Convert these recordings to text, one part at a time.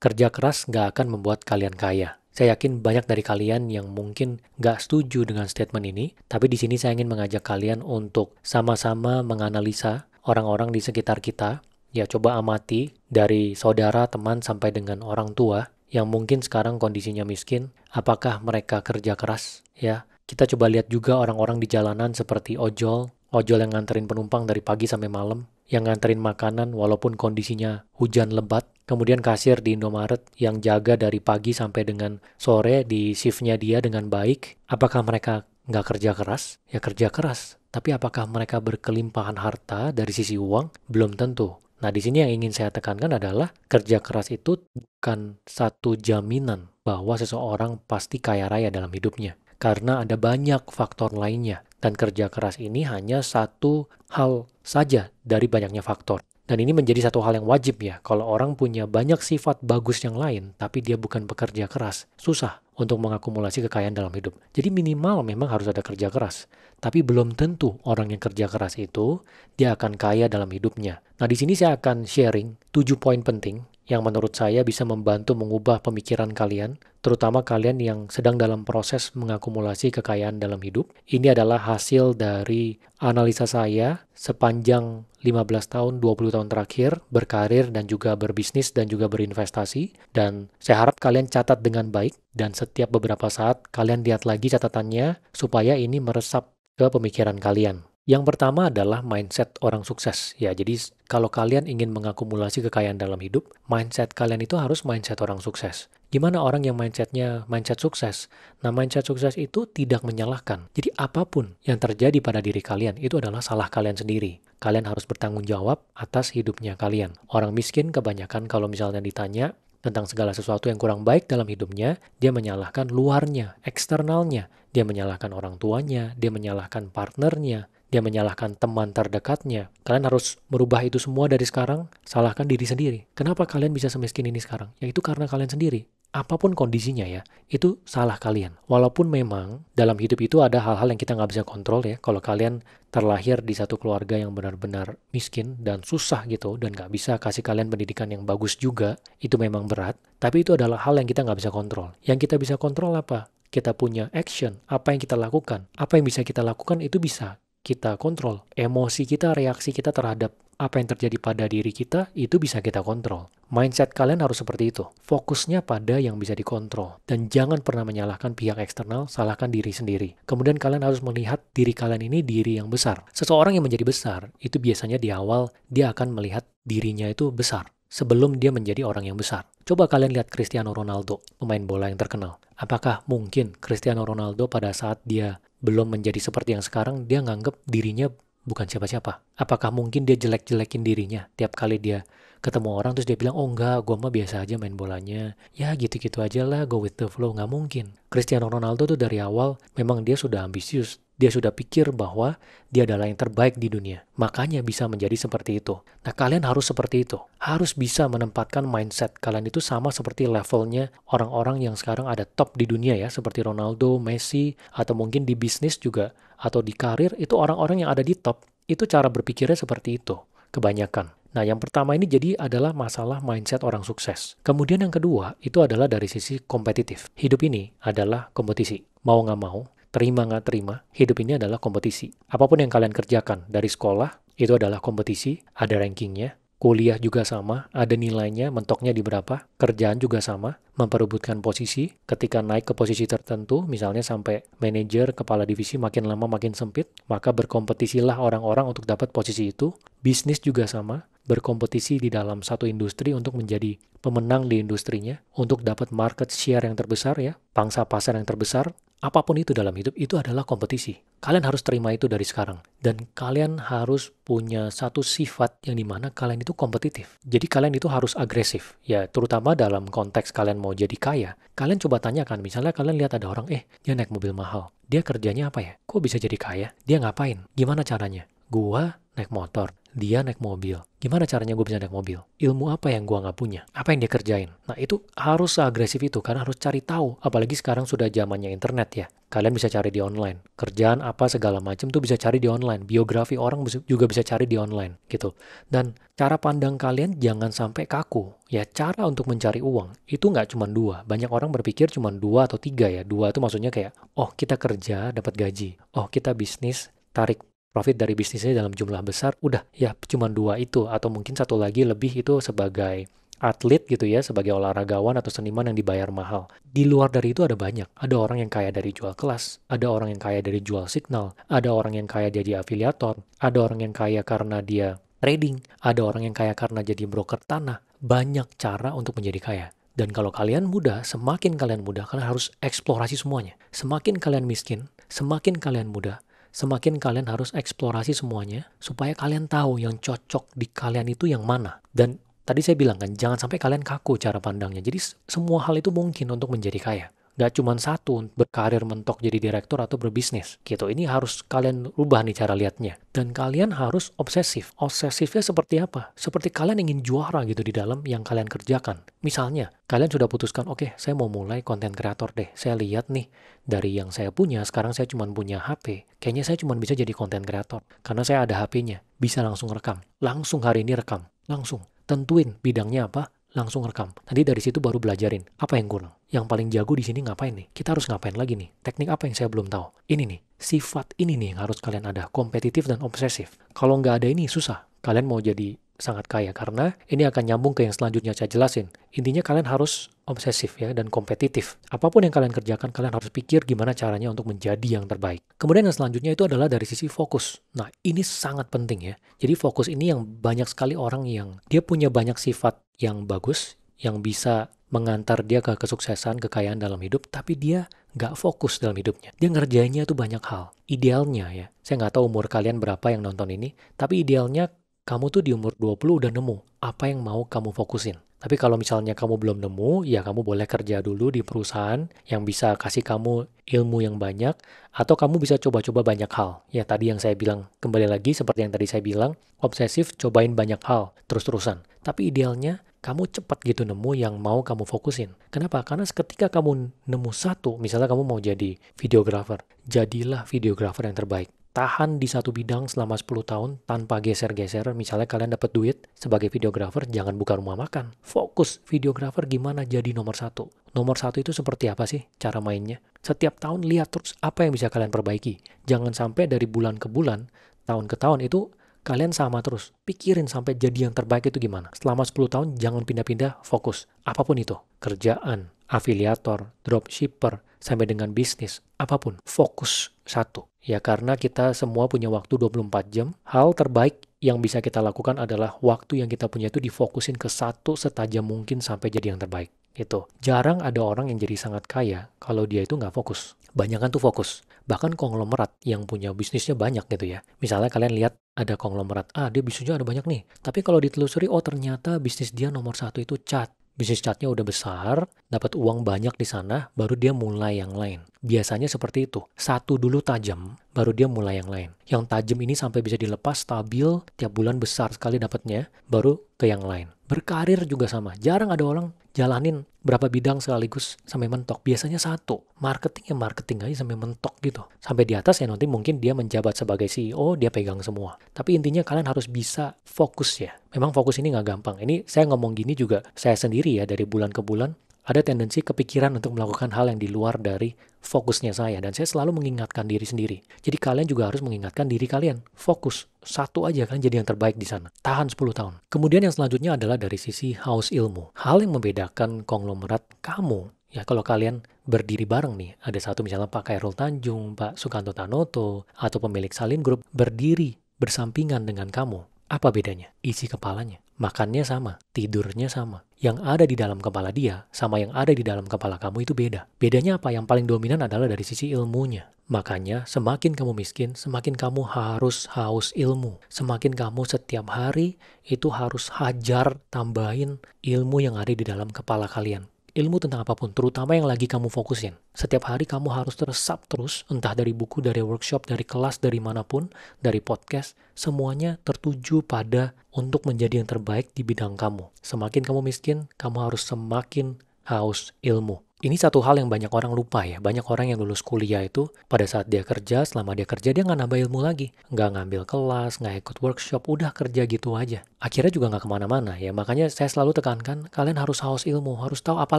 kerja keras nggak akan membuat kalian kaya. Saya yakin banyak dari kalian yang mungkin nggak setuju dengan statement ini, tapi di sini saya ingin mengajak kalian untuk sama-sama menganalisa orang-orang di sekitar kita. Ya, coba amati dari saudara, teman, sampai dengan orang tua yang mungkin sekarang kondisinya miskin. Apakah mereka kerja keras? Ya, kita coba lihat juga orang-orang di jalanan seperti ojol, ojol yang nganterin penumpang dari pagi sampai malam, yang nganterin makanan walaupun kondisinya hujan lebat, kemudian kasir di Indomaret yang jaga dari pagi sampai dengan sore di shiftnya dia dengan baik. Apakah mereka nggak kerja keras? Ya kerja keras. Tapi apakah mereka berkelimpahan harta dari sisi uang? Belum tentu. Nah, di sini yang ingin saya tekankan adalah kerja keras itu bukan satu jaminan bahwa seseorang pasti kaya raya dalam hidupnya. Karena ada banyak faktor lainnya. Dan kerja keras ini hanya satu hal saja dari banyaknya faktor. Dan ini menjadi satu hal yang wajib ya. Kalau orang punya banyak sifat bagus yang lain, tapi dia bukan pekerja keras, susah untuk mengakumulasi kekayaan dalam hidup. Jadi minimal memang harus ada kerja keras. Tapi belum tentu orang yang kerja keras itu, dia akan kaya dalam hidupnya. Nah, di sini saya akan sharing 7 poin penting yang menurut saya bisa membantu mengubah pemikiran kalian, terutama kalian yang sedang dalam proses mengakumulasi kekayaan dalam hidup. Ini adalah hasil dari analisa saya sepanjang 15 tahun, 20 tahun terakhir berkarir dan juga berbisnis dan juga berinvestasi. Dan saya harap kalian catat dengan baik dan setiap beberapa saat kalian lihat lagi catatannya supaya ini meresap ke pemikiran kalian. Yang pertama adalah mindset orang sukses. Ya, jadi kalau kalian ingin mengakumulasi kekayaan dalam hidup, mindset kalian itu harus mindset orang sukses. Gimana orang yang mindsetnya mindset sukses? Nah, mindset sukses itu tidak menyalahkan. Jadi apapun yang terjadi pada diri kalian, itu adalah salah kalian sendiri. Kalian harus bertanggung jawab atas hidupnya kalian. Orang miskin kebanyakan kalau misalnya ditanya tentang segala sesuatu yang kurang baik dalam hidupnya, dia menyalahkan luarnya, eksternalnya. Dia menyalahkan orang tuanya, dia menyalahkan partnernya, dia menyalahkan teman terdekatnya. Kalian harus merubah itu semua dari sekarang, salahkan diri sendiri. Kenapa kalian bisa semiskin ini sekarang? Ya itu karena kalian sendiri. Apapun kondisinya ya, itu salah kalian. Walaupun memang dalam hidup itu ada hal-hal yang kita nggak bisa kontrol ya. Kalau kalian terlahir di satu keluarga yang benar-benar miskin dan susah gitu, dan nggak bisa kasih kalian pendidikan yang bagus juga, itu memang berat. Tapi itu adalah hal yang kita nggak bisa kontrol. Yang kita bisa kontrol apa? Kita punya action, apa yang kita lakukan. Apa yang bisa kita lakukan itu bisa kita kontrol. Emosi kita, reaksi kita terhadap apa yang terjadi pada diri kita, itu bisa kita kontrol. Mindset kalian harus seperti itu. Fokusnya pada yang bisa dikontrol. Dan jangan pernah menyalahkan pihak eksternal, salahkan diri sendiri. Kemudian kalian harus melihat diri kalian ini diri yang besar. Seseorang yang menjadi besar, itu biasanya di awal dia akan melihat dirinya itu besar sebelum dia menjadi orang yang besar. Coba kalian lihat Cristiano Ronaldo, pemain bola yang terkenal. Apakah mungkin Cristiano Ronaldo pada saat dia belum menjadi seperti yang sekarang, dia nganggep dirinya bukan siapa-siapa? Apakah mungkin dia jelek-jelekin dirinya tiap kali dia ketemu orang terus dia bilang, oh enggak, gue mah biasa aja main bolanya. Ya gitu-gitu aja lah, go with the flow. Nggak mungkin. Cristiano Ronaldo tuh dari awal memang dia sudah ambisius. Dia sudah pikir bahwa dia adalah yang terbaik di dunia. Makanya bisa menjadi seperti itu. Nah, kalian harus seperti itu. Harus bisa menempatkan mindset kalian itu sama seperti levelnya orang-orang yang sekarang ada top di dunia ya. Seperti Ronaldo, Messi, atau mungkin di bisnis juga. Atau di karir, itu orang-orang yang ada di top. Itu cara berpikirnya seperti itu. Kebanyakan. Nah, yang pertama ini jadi adalah masalah mindset orang sukses. Kemudian yang kedua, itu adalah dari sisi kompetitif. Hidup ini adalah kompetisi. Mau nggak mau, terima nggak terima, hidup ini adalah kompetisi. Apapun yang kalian kerjakan dari sekolah, itu adalah kompetisi, ada rankingnya. Kuliah juga sama, ada nilainya, mentoknya di berapa. Kerjaan juga sama, memperebutkan posisi. Ketika naik ke posisi tertentu, misalnya sampai manajer, kepala divisi makin lama makin sempit, maka berkompetisilah orang-orang untuk dapat posisi itu. Bisnis juga sama, berkompetisi di dalam satu industri untuk menjadi pemenang di industrinya, untuk dapat market share yang terbesar ya, pangsa pasar yang terbesar. Apapun itu dalam hidup, itu adalah kompetisi. Kalian harus terima itu dari sekarang. Dan kalian harus punya satu sifat yang dimana kalian itu kompetitif. Jadi kalian itu harus agresif. Ya, terutama dalam konteks kalian mau jadi kaya. Kalian coba tanyakan, misalnya kalian lihat ada orang, dia naik mobil mahal. Dia kerjanya apa ya? Kok bisa jadi kaya? Dia ngapain? Gimana caranya? Gua naik motor, dia naik mobil. Gimana caranya gue bisa naik mobil? Ilmu apa yang gue nggak punya? Apa yang dia kerjain? Nah itu harus seagresif itu, karena harus cari tahu. Apalagi sekarang sudah zamannya internet ya. Kalian bisa cari di online. Kerjaan apa segala macam tuh bisa cari di online. Biografi orang juga bisa cari di online gitu. Dan cara pandang kalian jangan sampai kaku. Ya cara untuk mencari uang itu nggak cuma dua. Banyak orang berpikir cuma dua atau tiga ya. Dua itu maksudnya kayak, oh kita kerja dapat gaji. Oh kita bisnis tarik profit dari bisnisnya dalam jumlah besar, udah ya cuma dua itu, atau mungkin satu lagi lebih itu sebagai atlet gitu ya, sebagai olahragawan atau seniman yang dibayar mahal. Di luar dari itu ada banyak. Ada orang yang kaya dari jual kelas, ada orang yang kaya dari jual signal, ada orang yang kaya jadi afiliator, ada orang yang kaya karena dia trading, ada orang yang kaya karena jadi broker tanah. Banyak cara untuk menjadi kaya. Dan kalau kalian muda, semakin kalian muda, kalian harus eksplorasi semuanya. Semakin kalian miskin, semakin kalian muda, semakin kalian harus eksplorasi semuanya supaya kalian tahu yang cocok di kalian itu yang mana. Dan tadi saya bilang kan, jangan sampai kalian kaku cara pandangnya. Jadi semua hal itu mungkin untuk menjadi kaya. Gak cuma satu, berkarir mentok jadi direktur atau berbisnis gitu. Ini harus kalian rubah nih cara lihatnya. Dan kalian harus obsesif. Obsesifnya seperti apa? Seperti kalian ingin juara gitu di dalam yang kalian kerjakan. Misalnya, kalian sudah putuskan, oke, saya mau mulai konten kreator deh. Saya lihat nih, dari yang saya punya, sekarang saya cuma punya HP. Kayaknya saya cuma bisa jadi konten kreator. Karena saya ada HP-nya, bisa langsung rekam. Langsung hari ini rekam. Langsung. Tentuin bidangnya apa, langsung rekam. Nanti dari situ baru belajarin apa yang kurang. Yang paling jago di sini ngapain nih? Kita harus ngapain lagi nih? Teknik apa yang saya belum tahu? Ini nih, sifat ini nih yang harus kalian ada, kompetitif dan obsesif. Kalau nggak ada ini susah. Kalian mau jadi sangat kaya karena ini akan nyambung ke yang selanjutnya saya jelasin. Intinya kalian harus obsesif ya dan kompetitif. Apapun yang kalian kerjakan, kalian harus pikir gimana caranya untuk menjadi yang terbaik. Kemudian yang selanjutnya itu adalah dari sisi fokus. Nah, ini sangat penting ya. Jadi fokus ini yang banyak sekali orang yang dia punya banyak sifat yang bagus, yang bisa mengantar dia ke kesuksesan, kekayaan dalam hidup, tapi dia nggak fokus dalam hidupnya. Dia ngerjainnya tuh banyak hal. Idealnya ya, saya nggak tahu umur kalian berapa yang nonton ini, tapi idealnya kamu tuh di umur 20 udah nemu apa yang mau kamu fokusin. Tapi kalau misalnya kamu belum nemu, ya kamu boleh kerja dulu di perusahaan yang bisa kasih kamu ilmu yang banyak, atau kamu bisa coba-coba banyak hal. Ya tadi yang saya bilang, kembali lagi seperti yang tadi saya bilang, obsesif cobain banyak hal, terus-terusan. Tapi idealnya, kamu cepat gitu nemu yang mau kamu fokusin. Kenapa? Karena ketika kamu nemu satu, misalnya kamu mau jadi videographer, jadilah videographer yang terbaik. Tahan di satu bidang selama 10 tahun tanpa geser-geser. Misalnya kalian dapat duit sebagai videographer, jangan buka rumah makan. Fokus, videographer gimana jadi nomor satu. Nomor satu itu seperti apa sih cara mainnya? Setiap tahun lihat terus apa yang bisa kalian perbaiki. Jangan sampai dari bulan ke bulan, tahun ke tahun itu kalian sama terus. Pikirin sampai jadi yang terbaik itu gimana. Selama 10 tahun jangan pindah-pindah, fokus. Apapun itu. Kerjaan, afiliator, dropshipper, sampai dengan bisnis, apapun. Fokus satu. Ya karena kita semua punya waktu 24 jam. Hal terbaik yang bisa kita lakukan adalah waktu yang kita punya itu difokusin ke satu setajam mungkin sampai jadi yang terbaik. Itu. Jarang ada orang yang jadi sangat kaya kalau dia itu nggak fokus. Banyakan tuh fokus. Bahkan konglomerat yang punya bisnisnya banyak gitu ya. Misalnya kalian lihat ada konglomerat, dia bisnisnya ada banyak nih. Tapi kalau ditelusuri, oh ternyata bisnis dia nomor satu itu cat. Bisnis catnya udah besar, dapat uang banyak di sana, baru dia mulai yang lain. Biasanya seperti itu. Satu dulu tajam, baru dia mulai yang lain. Yang tajam ini sampai bisa dilepas stabil, tiap bulan besar sekali dapatnya, baru ke yang lain. Berkarir juga sama. Jarang ada orang jalanin berapa bidang sekaligus sampai mentok. Biasanya satu. Marketing ya marketing aja sampai mentok gitu. Sampai di atas ya nanti mungkin dia menjabat sebagai CEO, dia pegang semua. Tapi intinya kalian harus bisa fokus ya. Memang fokus ini nggak gampang. Ini saya ngomong gini juga saya sendiri ya dari bulan ke bulan. Ada tendensi kepikiran untuk melakukan hal yang di luar dari fokusnya saya. Dan saya selalu mengingatkan diri sendiri. Jadi kalian juga harus mengingatkan diri kalian. Fokus. Satu aja kan jadi yang terbaik di sana. Tahan 10 tahun. Kemudian yang selanjutnya adalah dari sisi haus ilmu. Hal yang membedakan konglomerat kamu. Ya kalau kalian berdiri bareng nih. Ada satu misalnya Pak Khairul Tanjung, Pak Sukanto Tanoto, atau pemilik Salim Group. Berdiri bersampingan dengan kamu. Apa bedanya? Isi kepalanya. Makannya sama, tidurnya sama. Yang ada di dalam kepala dia sama yang ada di dalam kepala kamu itu beda. Bedanya apa? Yang paling dominan adalah dari sisi ilmunya. Makanya semakin kamu miskin, semakin kamu harus haus ilmu. Semakin kamu setiap hari itu harus hajar tambahin ilmu yang ada di dalam kepala kalian. ilmu tentang apapun, terutama yang lagi kamu fokusin. Setiap hari kamu harus teresap terus, entah dari buku, dari workshop, dari kelas, dari manapun, dari podcast, semuanya tertuju pada untuk menjadi yang terbaik di bidang kamu. Semakin kamu miskin, kamu harus semakin haus ilmu. Ini satu hal yang banyak orang lupa ya. Banyak orang yang lulus kuliah itu pada saat dia kerja, selama dia kerja dia nggak nambah ilmu lagi. Nggak ngambil kelas, nggak ikut workshop, udah kerja gitu aja. Akhirnya juga nggak kemana-mana ya. Makanya saya selalu tekankan, kalian harus haus ilmu, harus tahu apa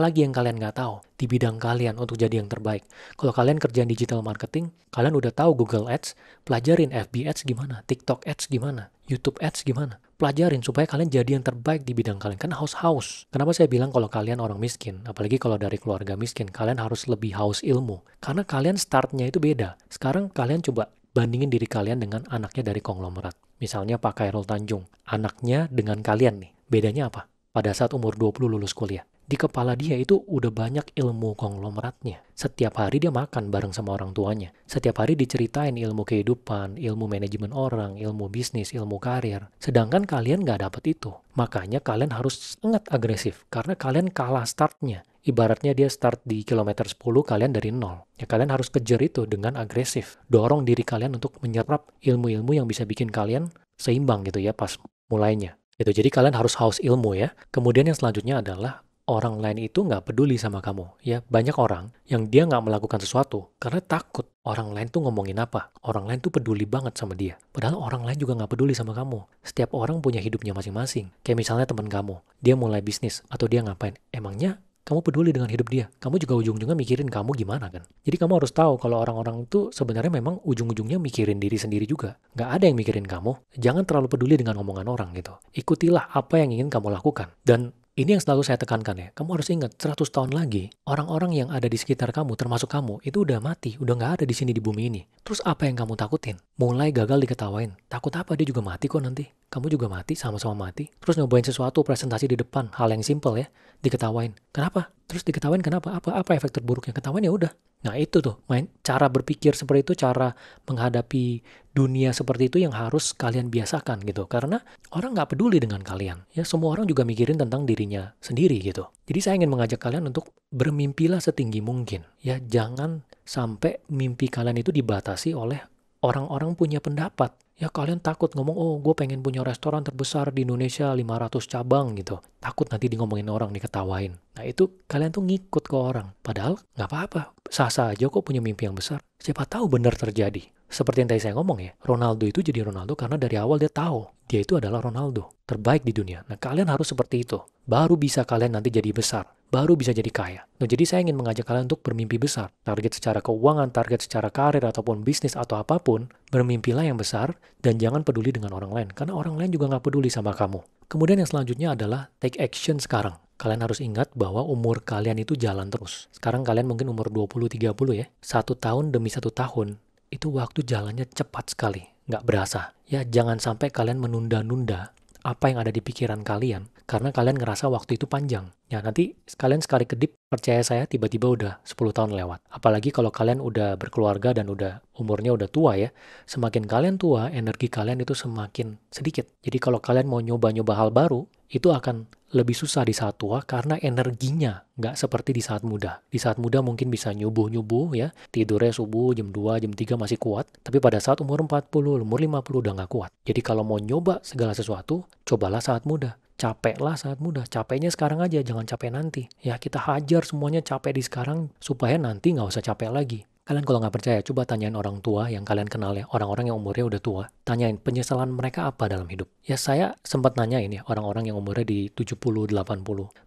lagi yang kalian nggak tahu di bidang kalian untuk jadi yang terbaik. Kalau kalian kerjaan digital marketing, kalian udah tahu Google Ads, pelajarin FB Ads gimana, TikTok Ads gimana, YouTube Ads gimana. Pelajarin supaya kalian jadi yang terbaik di bidang kalian. Kan haus-haus. Kenapa saya bilang kalau kalian orang miskin, apalagi kalau dari keluarga miskin, kalian harus lebih haus ilmu. Karena kalian startnya itu beda. Sekarang kalian coba bandingin diri kalian dengan anaknya dari konglomerat. Misalnya Pak Khairul Tanjung. Anaknya dengan kalian nih. Bedanya apa? Pada saat umur 20 lulus kuliah. Di kepala dia itu udah banyak ilmu konglomeratnya. Setiap hari dia makan bareng sama orang tuanya. Setiap hari diceritain ilmu kehidupan, ilmu manajemen orang, ilmu bisnis, ilmu karir. Sedangkan kalian nggak dapet itu. Makanya kalian harus sangat agresif. Karena kalian kalah startnya. Ibaratnya dia start di kilometer 10, kalian dari 0. Ya kalian harus kejar itu dengan agresif. Dorong diri kalian untuk menyerap ilmu-ilmu yang bisa bikin kalian seimbang gitu ya pas mulainya. Gitu. Jadi kalian harus haus ilmu ya. Kemudian yang selanjutnya adalah orang lain itu nggak peduli sama kamu. Ya, banyak orang yang dia nggak melakukan sesuatu karena takut orang lain tuh ngomongin apa. Orang lain tuh peduli banget sama dia. Padahal orang lain juga nggak peduli sama kamu. Setiap orang punya hidupnya masing-masing. Kayak misalnya teman kamu, dia mulai bisnis atau dia ngapain. Emangnya kamu peduli dengan hidup dia? Kamu juga ujung-ujungnya mikirin kamu gimana kan? Jadi kamu harus tahu kalau orang-orang itu sebenarnya memang ujung-ujungnya mikirin diri sendiri juga. Nggak ada yang mikirin kamu. Jangan terlalu peduli dengan omongan orang gitu. Ikutilah apa yang ingin kamu lakukan. Dan ini yang selalu saya tekankan ya. Kamu harus ingat 100 tahun lagi, orang-orang yang ada di sekitar kamu, termasuk kamu, itu udah mati, udah nggak ada di sini di bumi ini. Terus apa yang kamu takutin? Mulai gagal diketawain. Takut apa? Dia juga mati kok nanti. Kamu juga mati, sama-sama mati. Terus nyobain sesuatu, presentasi di depan, hal yang simple ya, diketawain. Kenapa? Terus diketawain kenapa? Apa efek terburuknya? Ketawain ya udah. Nah itu tuh, cara berpikir seperti itu, cara menghadapi dunia seperti itu yang harus kalian biasakan gitu. Karena orang nggak peduli dengan kalian. Ya semua orang juga mikirin tentang dirinya sendiri gitu. Jadi saya ingin mengajak kalian untuk bermimpilah setinggi mungkin. Ya jangan sampai mimpi kalian itu dibatasi oleh orang-orang punya pendapat. Ya kalian takut ngomong, oh gue pengen punya restoran terbesar di Indonesia 500 cabang gitu. Takut nanti di ngomongin orang, diketawain. Nah itu kalian tuh ngikut ke orang. Padahal nggak apa-apa. Sah-sah aja kok punya mimpi yang besar. Siapa tahu benar terjadi. Seperti yang tadi saya ngomong ya, Ronaldo itu jadi Ronaldo karena dari awal dia tahu dia itu adalah Ronaldo, terbaik di dunia. Nah kalian harus seperti itu. Baru bisa kalian nanti jadi besar. Baru bisa jadi kaya. Nah jadi saya ingin mengajak kalian untuk bermimpi besar. Target secara keuangan, target secara karir, ataupun bisnis atau apapun, bermimpilah yang besar dan jangan peduli dengan orang lain. Karena orang lain juga nggak peduli sama kamu. Kemudian yang selanjutnya adalah take action sekarang. Kalian harus ingat bahwa umur kalian itu jalan terus. Sekarang kalian mungkin umur 20-30 ya. 1 tahun demi 1 tahun, itu waktu jalannya cepat sekali. Nggak berasa. Ya jangan sampai kalian menunda-nunda apa yang ada di pikiran kalian. Karena kalian ngerasa waktu itu panjang. Ya nanti kalian sekali kedip, percaya saya tiba-tiba udah 10 tahun lewat. Apalagi kalau kalian udah berkeluarga dan umurnya udah tua ya. Semakin kalian tua, energi kalian itu semakin sedikit. Jadi kalau kalian mau nyoba-nyoba hal baru, itu akan lebih susah di saat tua karena energinya nggak seperti di saat muda. Di saat muda mungkin bisa nyubuh-nyubuh ya, tidurnya subuh jam 2, jam 3 masih kuat. Tapi pada saat umur 40, umur 50 udah nggak kuat. Jadi kalau mau nyoba segala sesuatu, cobalah saat muda. Capeklah saat muda. Capeknya sekarang aja, jangan capek nanti. Ya kita hajar semuanya capek di sekarang supaya nanti nggak usah capek lagi. Kalian kalau nggak percaya, coba tanyain orang tua yang kalian kenal ya, orang-orang yang umurnya udah tua. Tanyain penyesalan mereka apa dalam hidup. Ya saya sempat nanyain ya, orang-orang yang umurnya di 70, 80.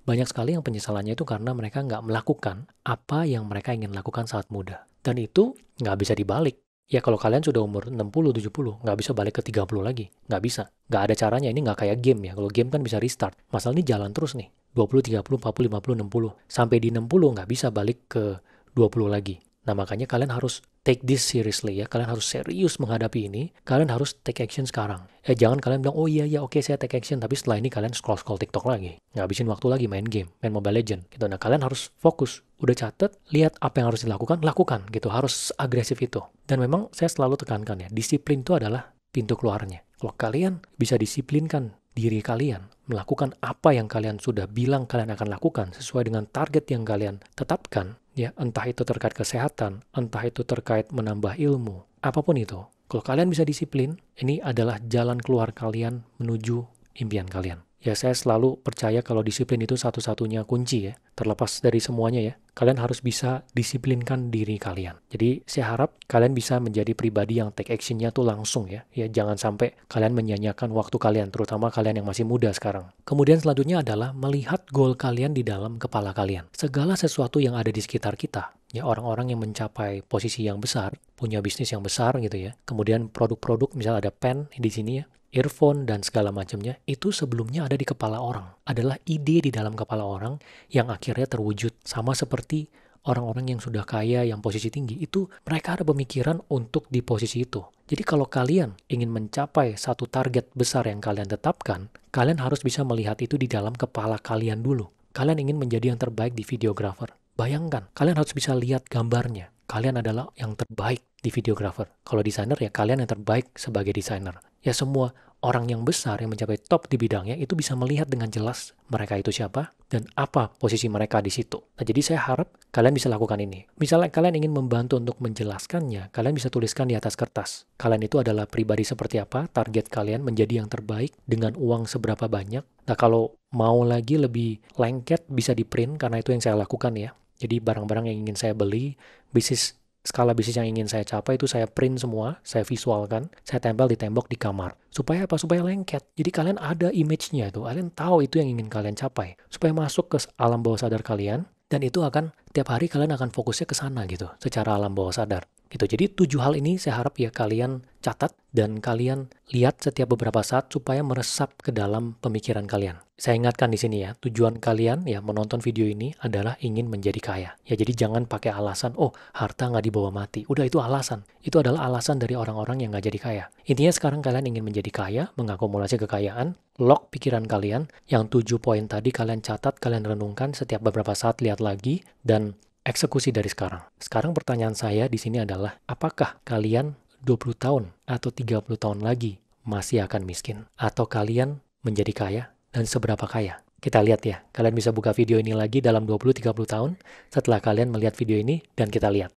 Banyak sekali yang penyesalannya itu karena mereka nggak melakukan apa yang mereka ingin lakukan saat muda. Dan itu nggak bisa dibalik. Ya kalau kalian sudah umur 60, 70, nggak bisa balik ke 30 lagi. Nggak bisa. Nggak ada caranya, ini nggak kayak game ya. Kalau game kan bisa restart. Masalah ini jalan terus nih. 20, 30, 40, 50, 60. Sampai di 60 nggak bisa balik ke 20 lagi. Nah makanya kalian harus take this seriously ya. Kalian harus serius menghadapi ini. Kalian harus take action sekarang. Jangan kalian bilang, oh iya oke saya take action. Tapi setelah ini kalian scroll TikTok lagi. Ngabisin waktu lagi main game, main Mobile Legends. Gitu. Nah kalian harus fokus. Udah catet, lihat apa yang harus dilakukan, lakukan gitu. Harus agresif itu. Dan memang saya selalu tekankan ya, disiplin itu adalah pintu keluarnya. Kalau kalian bisa disiplinkan diri kalian, melakukan apa yang kalian sudah bilang kalian akan lakukan sesuai dengan target yang kalian tetapkan, ya, entah itu terkait kesehatan, entah itu terkait menambah ilmu, apapun itu. Kalau kalian bisa disiplin, ini adalah jalan keluar kalian menuju impian kalian. Ya, saya selalu percaya kalau disiplin itu satu-satunya kunci ya. Terlepas dari semuanya ya, kalian harus bisa disiplinkan diri kalian. Jadi saya harap kalian bisa menjadi pribadi yang take action-nya tuh langsung ya. Ya, jangan sampai kalian menyanyiakan waktu kalian, terutama kalian yang masih muda sekarang. Kemudian selanjutnya adalah melihat goal kalian di dalam kepala kalian. Segala sesuatu yang ada di sekitar kita, ya, orang-orang yang mencapai posisi yang besar, punya bisnis yang besar gitu ya. Kemudian produk-produk, misalnya ada pen di sini ya, earphone dan segala macamnya, itu sebelumnya ada di kepala orang. Adalah ide di dalam kepala orang yang akhirnya terwujud. Sama seperti orang-orang yang sudah kaya, yang posisi tinggi, itu mereka ada pemikiran untuk di posisi itu. Jadi kalau kalian ingin mencapai satu target besar yang kalian tetapkan, kalian harus bisa melihat itu di dalam kepala kalian dulu. Kalian ingin menjadi yang terbaik di videographer. Bayangkan, kalian harus bisa lihat gambarnya. Kalian adalah yang terbaik di videographer. Kalau desainer ya kalian yang terbaik sebagai desainer. Ya semua orang yang besar yang mencapai top di bidangnya itu bisa melihat dengan jelas mereka itu siapa dan apa posisi mereka di situ. Nah, jadi saya harap kalian bisa lakukan ini. Misalnya kalian ingin membantu untuk menjelaskannya, kalian bisa tuliskan di atas kertas. Kalian itu adalah pribadi seperti apa, target kalian menjadi yang terbaik dengan uang seberapa banyak. Nah, kalau mau lagi lebih lengket bisa di print karena itu yang saya lakukan ya. Jadi barang-barang yang ingin saya beli, skala bisnis yang ingin saya capai itu saya print semua, saya visualkan, saya tempel di tembok di kamar. Supaya apa? Supaya lengket. Jadi kalian ada image-nya tuh, kalian tahu itu yang ingin kalian capai. Supaya masuk ke alam bawah sadar kalian, dan itu akan, tiap hari kalian akan fokusnya ke sana gitu, secara alam bawah sadar. Gitu. Jadi 7 hal ini saya harap ya kalian catat dan kalian lihat setiap beberapa saat supaya meresap ke dalam pemikiran kalian. Saya ingatkan di sini ya, tujuan kalian ya menonton video ini adalah ingin menjadi kaya. Ya jadi jangan pakai alasan, oh harta nggak dibawa mati. Udah itu alasan. Itu adalah alasan dari orang-orang yang nggak jadi kaya. Intinya sekarang kalian ingin menjadi kaya, mengakumulasi kekayaan, lock pikiran kalian, yang 7 poin tadi kalian catat, kalian renungkan setiap beberapa saat, lihat lagi, dan eksekusi dari sekarang. Sekarang pertanyaan saya di sini adalah, apakah kalian 20 tahun atau 30 tahun lagi masih akan miskin? Atau kalian menjadi kaya dan seberapa kaya? Kita lihat ya, kalian bisa buka video ini lagi dalam 20-30 tahun setelah kalian melihat video ini dan kita lihat.